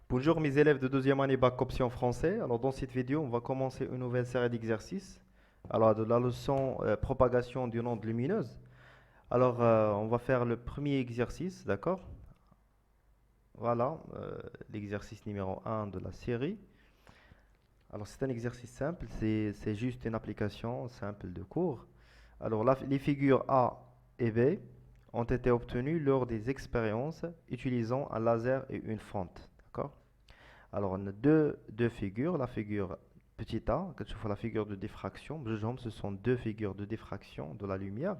Bonjour mes élèves de deuxième année bac option français. Alors dans cette vidéo, on va commencer une nouvelle série d'exercices. Alors de la leçon propagation d'une onde lumineuse. Alors on va faire le premier exercice, d'accord? Voilà, l'exercice numéro un de la série. Alors c'est un exercice simple, c'est juste une application simple de cours. Alors les figures A et B ont été obtenues lors des expériences utilisant un laser et une fente, d'accord? Alors, on a deux figures. La figure petit a, que tu vois la figure de diffraction. Ce sont deux figures de diffraction de la lumière.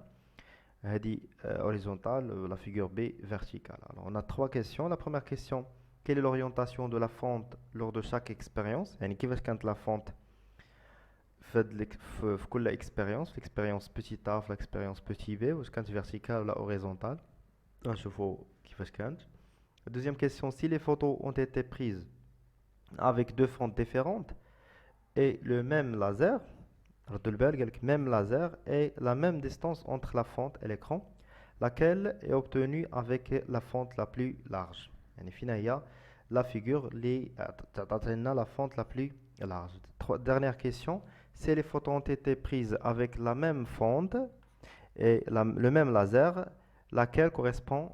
هذه horizontale, la figure B verticale. Alors, on a trois questions. La première question, quelle est l'orientation de la fente lors de chaque expérience? يعني كيفاش كانت la fente في كل expérience, l'expérience petit a, l'expérience petit b, واش كانت verticale ou horizontale. نشوفوا كيفاش كانت. La deuxième question, si les photos ont été prises avec deux fentes différentes et le même laser, même laser et la même distance entre la fente et l'écran, laquelle est obtenue avec la fente la plus large. يعني فينا هي la figure اللي تعطينا la fente la plus large. Dernière question, si les photos ont été prises avec la même fente et le même laser, laquelle correspond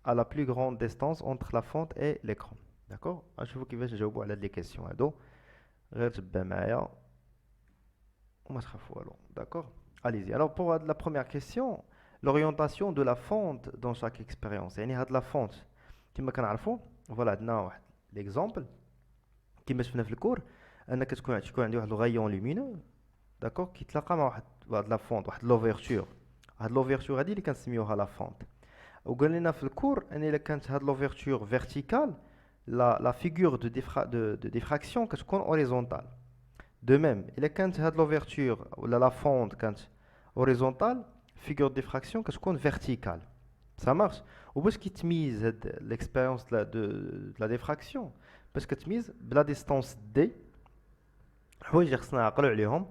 à la plus grande distance entre la fente et l'écran. D'accord? نشوفوا كيفاش نجاوبوا على les questions هادو. غير تبع معايا وما تخافوا والو. D'accord? Allez-y. Alors pour la première question, l'orientation de la fente dans chaque expérience. يعني هاد la fente كما كنعرفوا فوالا عندنا واحد l'exemple كما شفنا في الكور ان تكون عندي واحد الغايون لومينو داكور كيتلاقى مع واحد لا فونت واحد لوفيرتور. هاد لوفيرتور هادي اللي كنسميوها لا فونت. وقال لنا في الكور ان الا كانت هاد لوفيرتور فيرتيكال la figure de diffraction كتكون horizontale. De même, إلا كانت هاد l'ouverture ولا la fente كانت horizontale, figure de diffraction كتكون verticale. Ça marche. وباش كيتميز هاد l'expérience de la diffraction باش كتميز بلا distance d حوايج اللي خصنا نعقلوا عليهم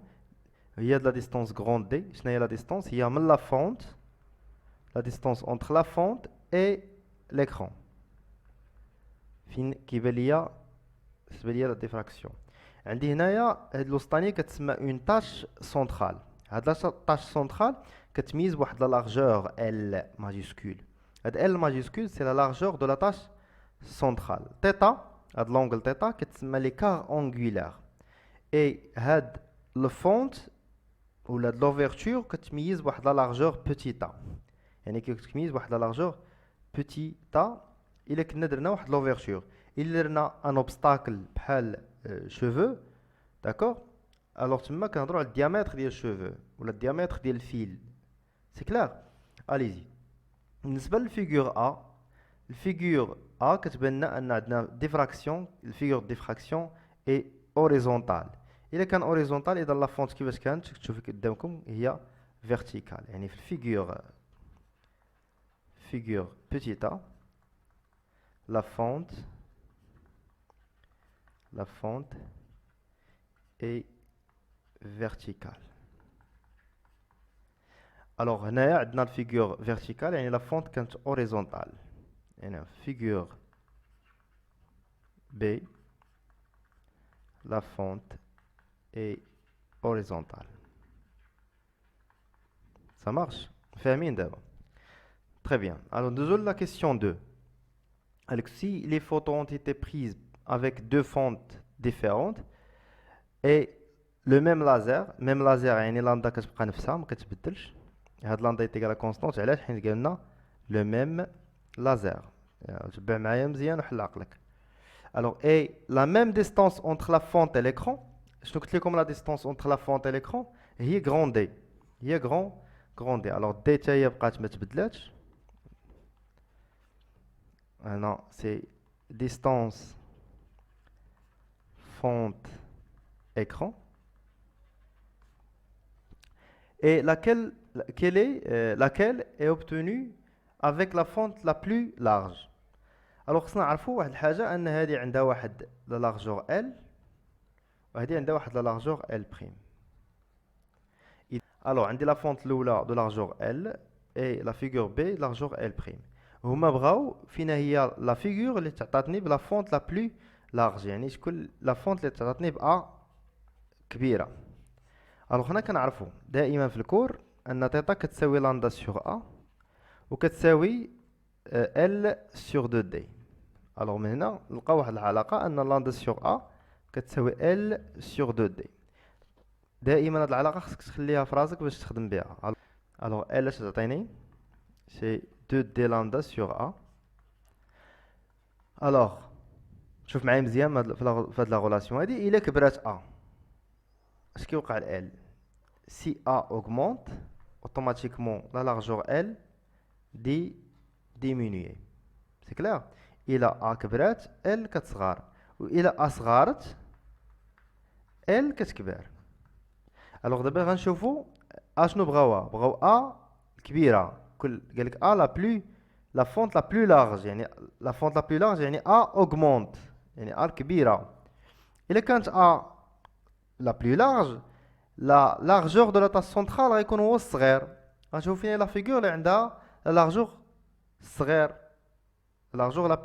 هي de la distance grande d. شنو هي la distance؟ هي من la fente, la distance entre la fente et l'écran. فين كيبان ليا لا ديفراكسيون. عندي هنايا هاد الوسطانيه كتسمى اون تاش سونترال. هاد لا تاش سونترال كتميز بواحد لا لارجور ال ماجيسكول. هاد ال ماجيسكول سي لا لارجور دو لا تاش سونترال. تيتا هاد لونغل تيتا كتسمى لي كار اونغولار. اي هاد لو فونت ولا هاد لوفيرتور كتميز بواحد لا لارجور بوتيتا. يعني كتميز بواحد لا لارجور بوتيتا. إلا كنا درنا واحد لوفيرتور إلا درنا ان اوبستاكل بحال شوفو داكوغ الوغ تما كنهضروا على الديامتر ديال الشوفو ولا الديامتر ديال الفيل. سي كلير. اليزي. بالنسبه للفيغور ا، الفيغور ا كتبان لنا ان عندنا ديفراكسيون. الفيغور ديفراكسيون اي اوريزونتال. الا كان اوريزونتال اذا لا فونت كيفاش كانت كتشوفوا قدامكم هي فيرتيكال. يعني في الفيغور بوتيتا la fente est verticale. Alors هنايا عندنا الفيغور verticale يعني la fente كانت horizontale. يعني figure B la fente est horizontale. Ça marche? فاهمين دابا؟ Très bien. Alors nous la question 2. Alors, si les photos ont été prises avec deux fentes différentes et le même laser يعني لامدا كتبقى نفسها ما كتبدلش. هاد لامدا يتيكال كونستانت علاش؟ حيت قالنا لو ميم لازر. تبع معايا مزيان وحل عقلك. Alors et la même distance entre la fente et l'écran. شنو قلت لكم la distance entre la fente et l'écran هي grand D. هي grand D. Alors D حتى هي بقات ما تبدلاتش. Non, c'est distance fente écran. Et laquelle est obtenue avec la fente la plus large. Alors خصنا نعرفوا واحد الحاجه ان هذه عندها واحد لا لارجور ال وهذه عندها واحد لا لارجور ال بريم. alors عندي لا فونت الاولى دو لارجور ال et la figure B لارجور ال بريم. هما بغاو فينا هي لا فيغور اللي تعطاتني بلا فونت لا بلو لارج، يعني شكون لا فونت اللي تعطيني ب A كبيرة. الوغ هنا كنعرفو دائما في الكور ان تيتا كتساوي لامدا سور A وكتساوي L سور 2 D. الوغ من هنا نلقاو واحد العلاقة ان لامدا سور A كتساوي L سور 2 D. دائما هاد العلاقة خصك تخليها في راسك باش تخدم بها. الوغ L اش تعطيني سي 2 D لامدا سور A. الوغ شوف معايا مزيان في هاد لا غولاسيون هادي، الا كبرات A اش كيوقع ل L؟ si A augmente, automatiquement la largeur L diminue. C'est clair? إلا A كبرات L كتصغر، وإلا A صغارت L كتكبر. الوغ دابا غنشوفو اشنو بغاو A كبيرة، قالك A la fonte la plus large، يعني la fonte la plus large يعني A augmente، يعني A كبيرة. إلا كانت A la plus large la largeur de la tasse centrale غيكون هو الصغير. غنشوف فين لا فيغور اللي عندها لا largeur الصغير، la largeur la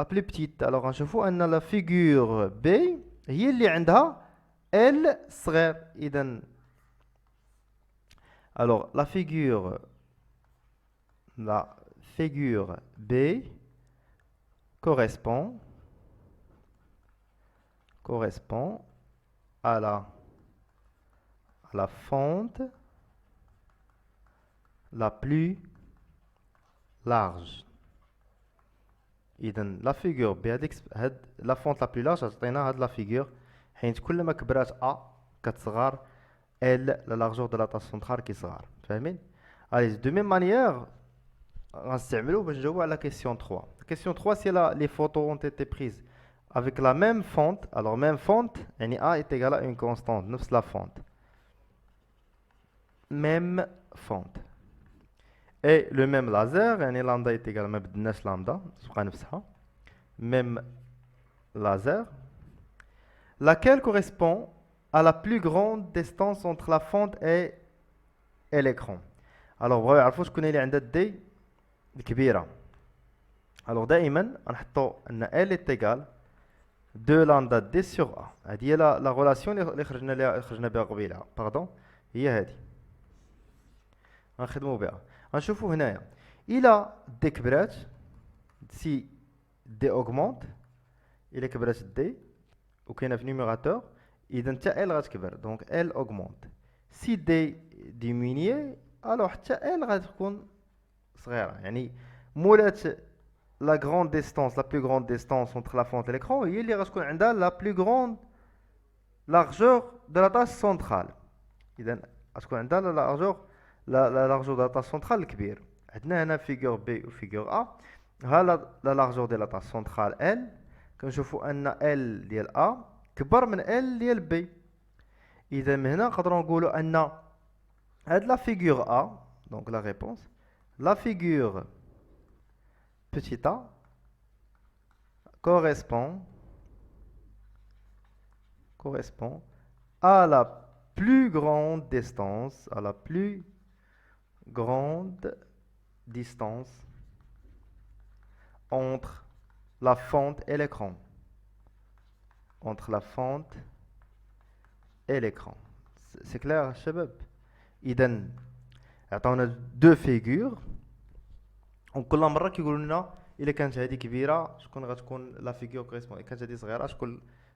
plus petite. alors غنشوفوا ان لا فيغور B هي اللي عندها L صغير. اذا alors la figure B correspond à la fente la plus large. إذا لا فيغور بي هاد لا فونت لا بلو لارج تعطينا هاد لا فيغور، حيت كل ما كبرات A كتصغر L لا لارجور دو لا طاس سونترال كيصغر. فاهمين؟ الي دو ميم مانيير غنستعملو باش نجاوبو على كيسيون 3. كيسيون 3 سي لي فوتو اون تيتي بريز avec la même fonte. alors même fonte يعني A est égal à une constante، نفس لا فونت، même fonte et le même laser، يعني lambda est égal، ما بدلناش lambda تبقى نفسها، même laser laquelle correspond à la plus grande distance entre la fonte et l'écran. alors بغاو يعرفوا شكون اللي عندها دي الكبيره. alors دائما غنحطوا ان L est égal 2 lambda d sur A. هذه هي لا غولاسيون اللي خرجنا بها قبيله، باردون، هي هذه غنخدموا بها. غنشوفوا هنايا الى دي كبرات سي دي اوغمونت، الى كبرات دي وكاينه في نيميراتور اذا حتى ال غتكبر، دونك ال اوغمونت. سي دي ديمينيي الو حتى ال غتكون صغيره، يعني مولات لا غروند ديستانس لا بلو غروند ديستانس اونتر لا فونت ليكرون هي اللي غتكون عندها لا بلو غروند لارجور دو لا طاس سونترال. اذا غتكون عندها لا لارجور لا لارجور دو لا طاس سونترال الكبير. عندنا هنا فيغور بي و فيغور ا، ها لا لارجور ديال لا طاس سونترال ال، كنشوفوا ان ال ديال ا كبر من ال ديال بي. اذا من هنا نقدروا نقولوا ان هاد لا فيغور ا، دونك لا ريبونس لا فيغور petit a correspond à la plus grande distance, entre la fente et l'écran. C'est clair شباب؟ إذا عطاونا دو فيغور، وكل مرة كيقولوا لنا إلا كانت هذه كبيرة شكون غتكون لا فيغور كوريسبوند، إلا كانت هذه صغيرة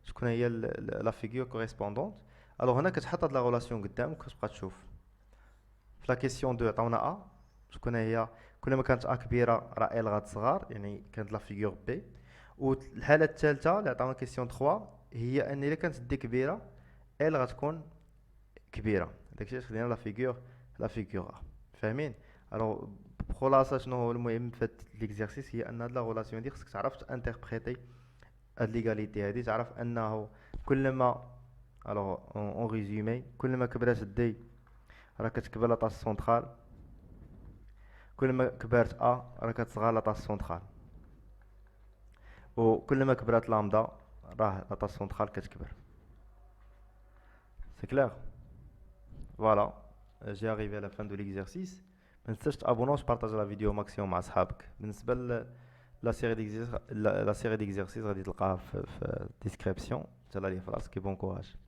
شكون هي لا فيغور كوريسبوندونت. الوغ هنا كتحط هاد لا غولاسيون قدامك وكتبقى تشوف. في لا كيسيون 2 عطاونا ا، شكون هي كل ما كانت ا كبيرة راه ال غتصغر، يعني كانت لا فيغور بي. والحالة الثالثة اللي عطاونا كيسيون 3 هي ان إلا كانت دي كبيرة ال غتكون كبيرة. داكشي علاش خدينا لا فيغور ا. فاهمين؟ الوغ بخلاصه شنو هو المهم في هاد ليكزارسيس هي ان هاد لا غولاسيون دي خصك تعرف تانتربريتي هاد ليغاليتي هادي، تعرف انه كلما الوغ اون ريزومي كل ما كبرات دي راه كتكبر لا طاس سونترال، كل ما كبرت ا راه كتصغر لا طاس سونترال، وكل ما كبرات لامدا راه لا طاس سونترال كتكبر. سي كلير؟ فوالا جي اريفي على فان دو ليكزارسيس. ما تنساش تابوناو وتبارطاج لا فيديو ماكسيموم مع صحابك. بالنسبه la série d'exercices غادي تلقاها في description. تهلا لي في راسك. bon courage.